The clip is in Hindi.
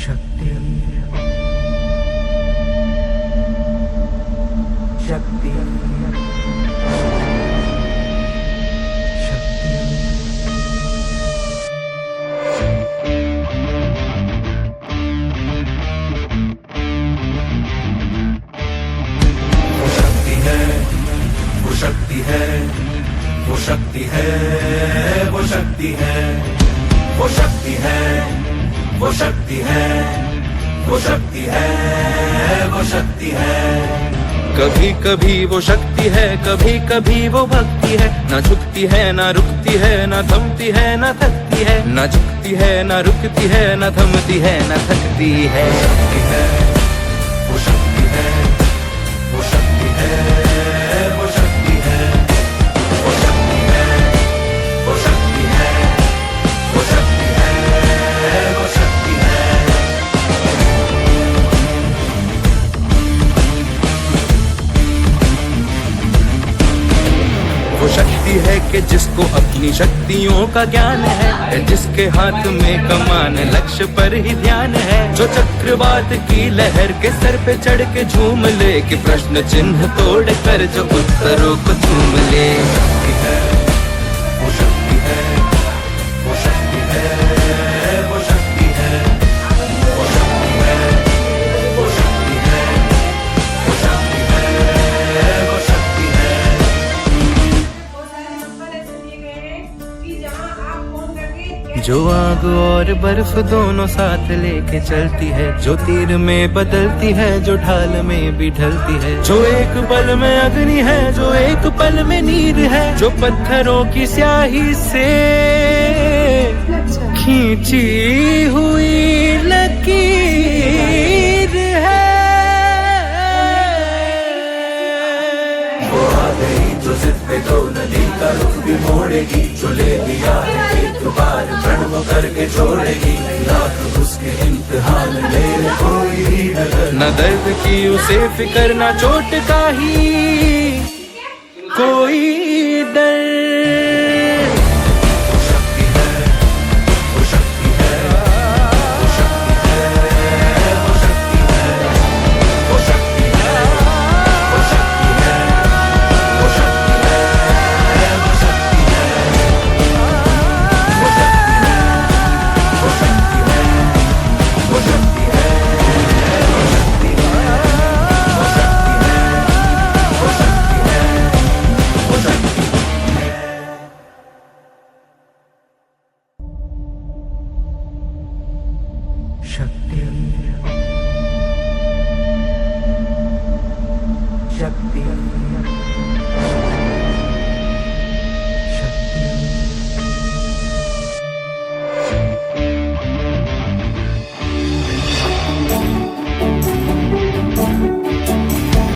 शक्ति शक्ति शक्ति वो शक्ति है, वो शक्ति है, वो शक्ति है, वो शक्ति है, वो शक्ति है, वो शक्ति है, वो शक्ति है, वो शक्ति है। कभी कभी वो शक्ति है, कभी कभी वो भक्ति है। ना झुकती है ना रुकती है, ना थमती है ना थकती है। ना झुकती है ना रुकती है, ना थमती है ना थकती है। वो शक्ति है, वो शक्ति है, वो शक्ति है, वो शक्ति है, वो शक्ति है, वो शक्ति है, वो शक्ति है। वो शक्ति है कि जिसको अपनी शक्तियों का ज्ञान है, जिसके हाथ में कमान लक्ष्य पर ही ध्यान है। जो चक्रवात की लहर के सर पे चढ़ के झूम ले, कि प्रश्न चिन्ह तोड़ कर जो उत्तरों को चूम ले। वो शक्ति है, वो शक्ति है, वो शक्ति है, वो शक्ति है, वो शक्ति है, वो शक्ति है, वो शक्ति है। बहुत सारे नंबर ऐसे दिए गए हैं कि जहां आप फोन करके जो आग और बर्फ दोनों साथ लेके चलती है, जो तीर में बदलती है, जो ढाल में भी ढलती है। जो एक पल में अग्नि है, जो एक पल में नीर है। जो पत्थरों की स्याही से खींची हुई लकीर है। वो आ गई जो जिद पे तो नदी का रुख भी मोड़ेगी। जो ले लिया है एक बार प्रण वो करके छोड़ेगी। लाख उसके इम्तिहान ले कोई भी नजर। न दर्द की उसे फिकर, न चोट का ही कोई डर।